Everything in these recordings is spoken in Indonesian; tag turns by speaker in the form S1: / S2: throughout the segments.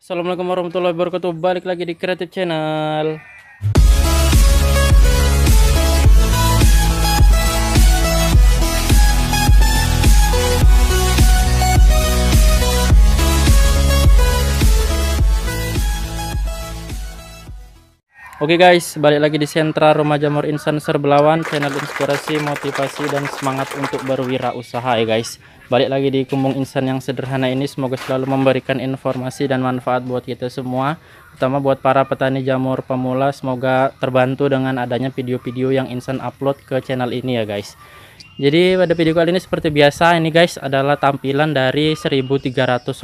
S1: Assalamualaikum warahmatullahi wabarakatuh. Balik lagi di Kreatif Channel. Oke guys, balik lagi di Sentra Rumah Jamur Insan Serbelawan, channel inspirasi, motivasi, dan semangat untuk berwirausaha ya guys. Balik lagi di Kumbung Insan yang sederhana ini, semoga selalu memberikan informasi dan manfaat buat kita semua, terutama buat para petani jamur pemula. Semoga terbantu dengan adanya video-video yang Insan upload ke channel ini ya guys. Jadi pada video kali ini seperti biasa ini guys adalah tampilan dari 1300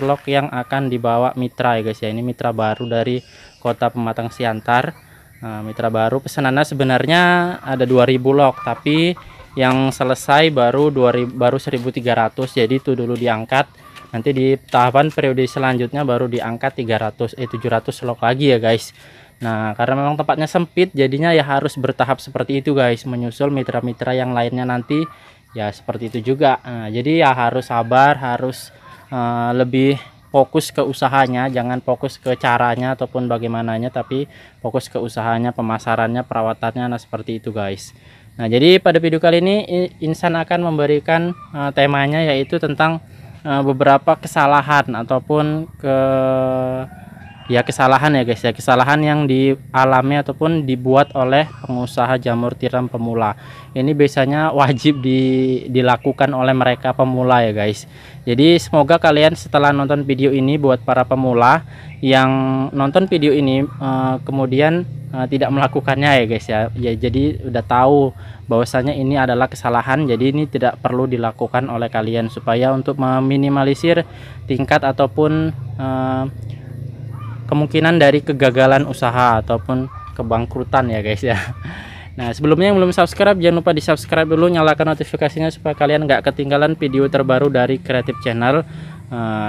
S1: log yang akan dibawa mitra ya guys ya. Ini mitra baru dari Kota Pematang Siantar. Nah, mitra baru pesanannya sebenarnya ada 2000 log, tapi yang selesai baru 1300. Jadi itu dulu diangkat, nanti di tahapan periode selanjutnya baru diangkat 700 log lagi ya guys. Nah, karena memang tempatnya sempit, jadinya ya harus bertahap seperti itu guys, menyusul mitra-mitra yang lainnya nanti ya seperti itu juga. Nah, jadi ya harus sabar, harus lebih fokus ke usahanya, jangan fokus ke caranya ataupun bagaimananya, tapi fokus ke usahanya, pemasarannya, perawatannya. Nah seperti itu guys. Nah jadi pada video kali ini Insan akan memberikan temanya, yaitu tentang beberapa kesalahan ataupun kesalahan ya guys ya, kesalahan yang dialami ataupun dibuat oleh pengusaha jamur tiram pemula. Ini biasanya wajib dilakukan oleh mereka pemula ya guys. Jadi semoga kalian setelah nonton video ini, buat para pemula yang nonton video ini kemudian tidak melakukannya ya guys ya, jadi udah tahu bahwasanya ini adalah kesalahan, jadi ini tidak perlu dilakukan oleh kalian, supaya untuk meminimalisir tingkat ataupun kemungkinan dari kegagalan usaha ataupun kebangkrutan ya guys ya. Nah sebelumnya yang belum subscribe, jangan lupa di subscribe dulu, nyalakan notifikasinya supaya kalian nggak ketinggalan video terbaru dari Kreatif Channel.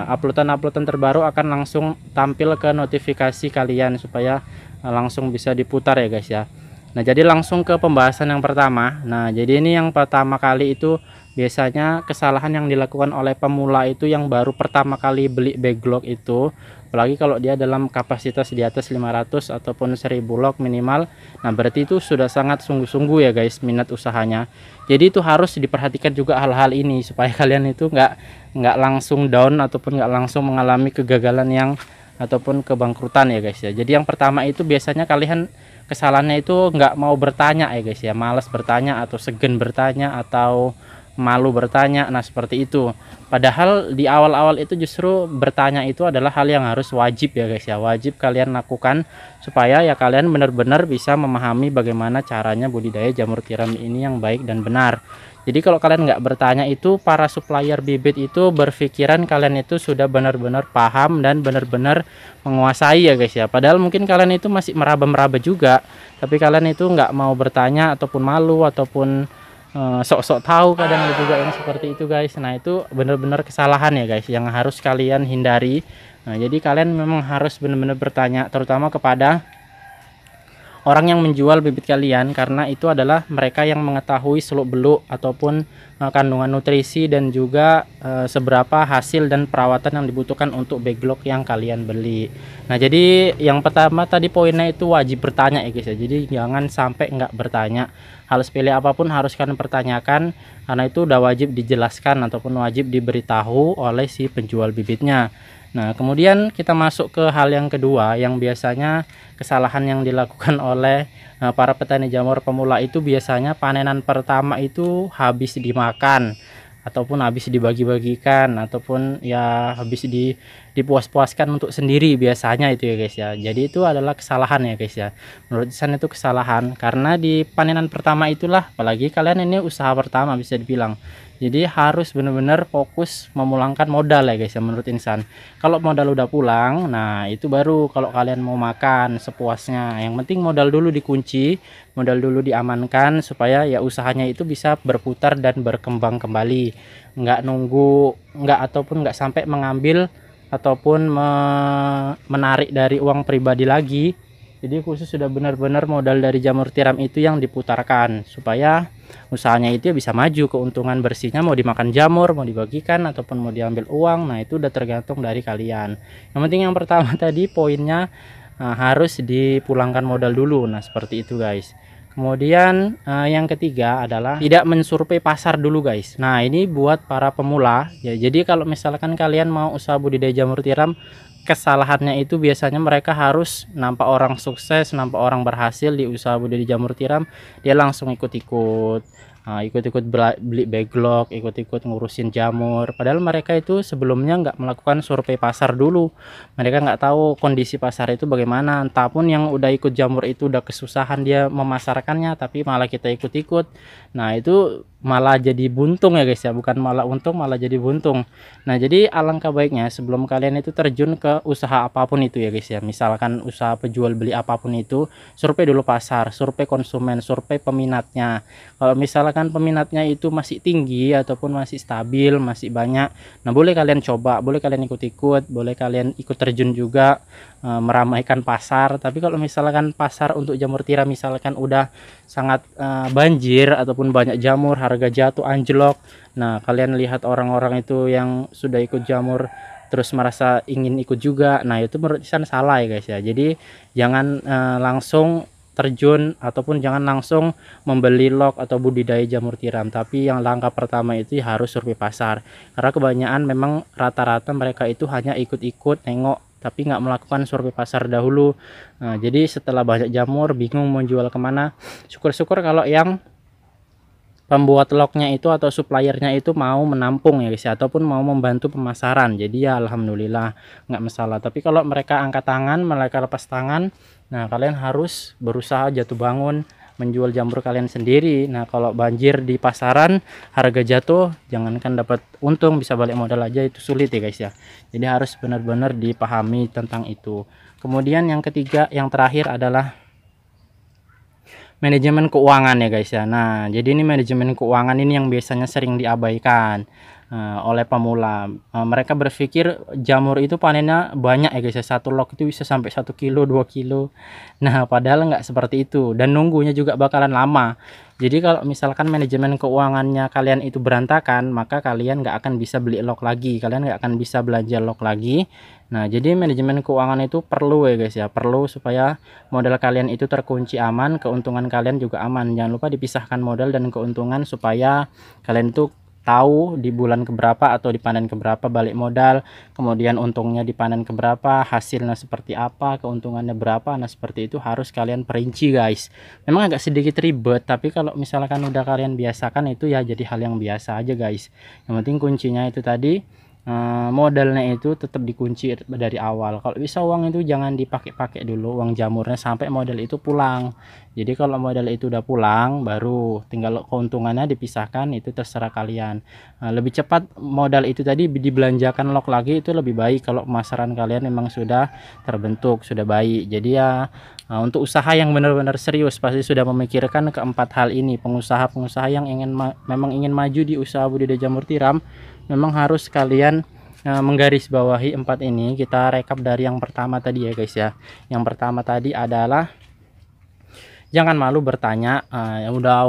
S1: Uploadan terbaru akan langsung tampil ke notifikasi kalian, supaya langsung bisa diputar ya guys ya. Nah jadi langsung ke pembahasan yang pertama. Nah jadi ini yang pertama kali itu biasanya kesalahan yang dilakukan oleh pemula itu yang baru pertama kali beli backlog itu, apalagi kalau dia dalam kapasitas di atas 500 ataupun 1000 log minimal. Nah berarti itu sudah sangat sungguh-sungguh ya guys minat usahanya. Jadi itu harus diperhatikan juga hal-hal ini, supaya kalian itu nggak langsung down ataupun nggak langsung mengalami kegagalan yang ataupun kebangkrutan ya guys ya. Jadi yang pertama itu biasanya kalian kesalahannya itu nggak mau bertanya ya guys ya, malas bertanya atau segan bertanya atau malu bertanya. Nah seperti itu, padahal di awal-awal itu justru bertanya itu adalah hal yang harus wajib ya guys ya, wajib kalian lakukan, supaya ya kalian benar-benar bisa memahami bagaimana caranya budidaya jamur tiram ini yang baik dan benar. Jadi kalau kalian nggak bertanya itu, para supplier bibit itu berpikiran kalian itu sudah benar-benar paham dan benar-benar menguasai ya guys ya, padahal mungkin kalian itu masih meraba-meraba juga, tapi kalian itu nggak mau bertanya ataupun malu ataupun sok-sok tahu kadang juga yang seperti itu guys. Nah itu benar-benar kesalahan ya guys yang harus kalian hindari. Nah jadi kalian memang harus benar-benar bertanya, terutama kepada orang yang menjual bibit kalian, karena itu adalah mereka yang mengetahui seluk-beluk ataupun kandungan nutrisi dan juga seberapa hasil dan perawatan yang dibutuhkan untuk backlog yang kalian beli. Nah jadi yang pertama tadi poinnya itu wajib bertanya ya guys ya, jadi jangan sampai nggak bertanya. Hal sepele apapun harus kalian pertanyakan, karena itu udah wajib dijelaskan ataupun wajib diberitahu oleh si penjual bibitnya. Nah kemudian kita masuk ke hal yang kedua, yang biasanya kesalahan yang dilakukan oleh para petani jamur pemula itu biasanya panenan pertama itu habis dimakan ataupun habis dibagi-bagikan ataupun ya habis dipuas-puaskan untuk sendiri biasanya itu ya guys ya. Jadi itu adalah kesalahan ya guys ya, menurut saya itu kesalahan, karena di panenan pertama itulah, apalagi kalian ini usaha pertama bisa dibilang, jadi harus benar-benar fokus memulangkan modal ya guys ya menurut Insan. Kalau modal udah pulang, nah itu baru kalau kalian mau makan sepuasnya. Yang penting modal dulu dikunci, modal dulu diamankan, supaya ya usahanya itu bisa berputar dan berkembang kembali. Nggak nunggu, ataupun nggak sampai mengambil ataupun menarik dari uang pribadi lagi Jadi khusus sudah benar-benar modal dari jamur tiram itu yang diputarkan supaya usahanya itu ya bisa maju, keuntungan bersihnya mau dimakan jamur, mau dibagikan ataupun mau diambil uang. Nah, itu udah tergantung dari kalian. Yang penting yang pertama tadi poinnya harus dipulangkan modal dulu. Nah, seperti itu guys. Kemudian yang ketiga adalah tidak mensurvei pasar dulu guys. Nah, ini buat para pemula ya. Jadi kalau misalkan kalian mau usaha budidaya jamur tiram, kesalahannya itu biasanya mereka harus nampak orang sukses, nampak orang berhasil di usaha budidaya jamur tiram, dia langsung ikut-ikut ikut-ikut beli backlog, ikut-ikut ngurusin jamur. Padahal mereka itu sebelumnya nggak melakukan survei pasar dulu. Mereka nggak tahu kondisi pasar itu bagaimana. Entah pun yang udah ikut jamur itu udah kesusahan dia memasarkannya, tapi malah kita ikut-ikut. Nah, itu malah jadi buntung ya guys ya, bukan malah untung, malah jadi buntung. Nah, jadi alangkah baiknya sebelum kalian itu terjun ke usaha apapun itu ya guys ya, misalkan usaha penjual beli apapun itu, survei dulu pasar, survei konsumen, survei peminatnya. Kalau misalkan peminatnya itu masih tinggi ataupun masih stabil, masih banyak, nah boleh kalian coba, boleh kalian ikut-ikut, boleh kalian ikut terjun juga meramaikan pasar. Tapi kalau misalkan pasar untuk jamur tiram misalkan udah sangat banjir ataupun banyak jamur, harga jatuh anjlok, nah kalian lihat orang-orang itu yang sudah ikut jamur terus merasa ingin ikut juga, nah itu menurut saya salah ya guys ya. Jadi jangan langsung terjun ataupun jangan langsung membeli log atau budidaya jamur tiram, tapi yang langkah pertama itu harus survei pasar, karena kebanyakan memang rata-rata mereka itu hanya ikut-ikut nengok tapi nggak melakukan survei pasar dahulu. Nah, jadi setelah banyak jamur bingung mau jual kemana, syukur-syukur kalau yang pembuat lognya itu atau suppliernya itu mau menampung ya guys ya, ataupun mau membantu pemasaran, jadi ya alhamdulillah nggak masalah. Tapi kalau mereka angkat tangan, mereka lepas tangan, nah kalian harus berusaha jatuh bangun menjual jamur kalian sendiri. Nah, kalau banjir di pasaran, harga jatuh, jangankan dapat untung, bisa balik modal aja itu sulit ya guys ya. Jadi harus benar-benar dipahami tentang itu. Kemudian yang ketiga, yang terakhir adalah manajemen keuangan ya guys ya. Nah, jadi ini manajemen keuangan ini yang biasanya sering diabaikan oleh pemula. Mereka berpikir jamur itu panennya banyak ya guys ya, satu log itu bisa sampai 1 kilo 2 kilo. Nah, padahal nggak seperti itu, dan nunggunya juga bakalan lama. Jadi kalau misalkan manajemen keuangannya kalian itu berantakan, maka kalian nggak akan bisa beli log lagi, kalian nggak akan bisa belanja log lagi. Nah, jadi manajemen keuangan itu perlu ya guys ya, perlu supaya modal kalian itu terkunci aman, keuntungan kalian juga aman. Jangan lupa dipisahkan modal dan keuntungan supaya kalian tuh tahu di bulan keberapa atau di panen keberapa balik modal, kemudian untungnya di panen keberapa, hasilnya seperti apa, keuntungannya berapa. Nah, seperti itu harus kalian perinci guys. Memang agak sedikit ribet, tapi kalau misalkan udah kalian biasakan itu ya jadi hal yang biasa aja guys. Yang penting kuncinya itu tadi, modalnya itu tetap dikunci dari awal. Kalau bisa uang itu jangan dipakai-pakai dulu, uang jamurnya, sampai modal itu pulang. Jadi kalau modal itu udah pulang, baru tinggal keuntungannya dipisahkan, itu terserah kalian. Lebih cepat modal itu tadi dibelanjakan log lagi itu lebih baik kalau pemasaran kalian memang sudah terbentuk, sudah baik. Jadi ya untuk usaha yang benar-benar serius pasti sudah memikirkan keempat hal ini. Pengusaha-pengusaha yang memang ingin maju di usaha budidaya jamur tiram, memang harus kalian menggarisbawahi empat ini. Kita rekap dari yang pertama tadi ya guys ya. Yang pertama tadi adalah jangan malu bertanya. Yang udah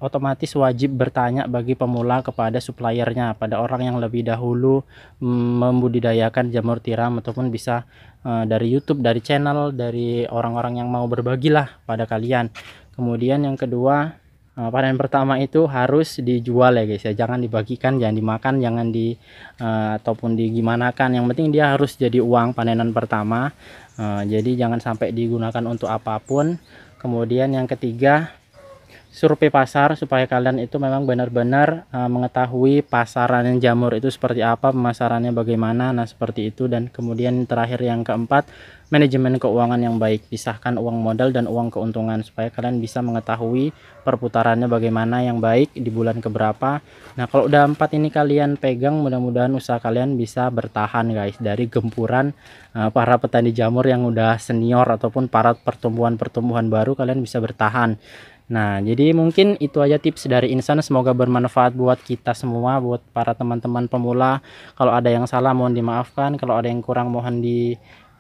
S1: otomatis wajib bertanya bagi pemula kepada suppliernya, pada orang yang lebih dahulu membudidayakan jamur tiram, ataupun bisa dari YouTube, dari channel, dari orang-orang yang mau berbagi lah pada kalian. Kemudian yang kedua, panen pertama itu harus dijual ya guys ya, jangan dibagikan, jangan dimakan, jangan ataupun digimanakan. Yang penting dia harus jadi uang panenan pertama. Jadi jangan sampai digunakan untuk apapun. Kemudian yang ketiga, survei pasar supaya kalian itu memang benar-benar mengetahui pasaran jamur itu seperti apa, pemasarannya bagaimana. Nah, seperti itu. Dan kemudian terakhir yang keempat, manajemen keuangan yang baik, pisahkan uang modal dan uang keuntungan supaya kalian bisa mengetahui perputarannya bagaimana yang baik di bulan keberapa. Nah, kalau udah empat ini kalian pegang, mudah-mudahan usaha kalian bisa bertahan guys dari gempuran para petani jamur yang udah senior ataupun para pertumbuhan baru, kalian bisa bertahan. Nah, jadi mungkin itu aja tips dari Insan, semoga bermanfaat buat kita semua, buat para teman-teman pemula. Kalau ada yang salah mohon dimaafkan, kalau ada yang kurang mohon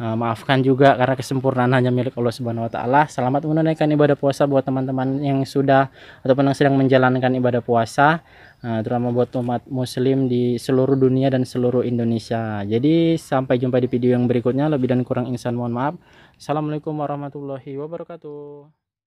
S1: Maafkan juga karena kesempurnaan hanya milik Allah Subhanahu wa taala. Selamat menunaikan ibadah puasa buat teman-teman yang sudah ataupun yang sedang menjalankan ibadah puasa, terutama buat umat muslim di seluruh dunia dan seluruh Indonesia. Jadi sampai jumpa di video yang berikutnya. Lebih dan kurang insan mohon maaf. Assalamualaikum warahmatullahi wabarakatuh.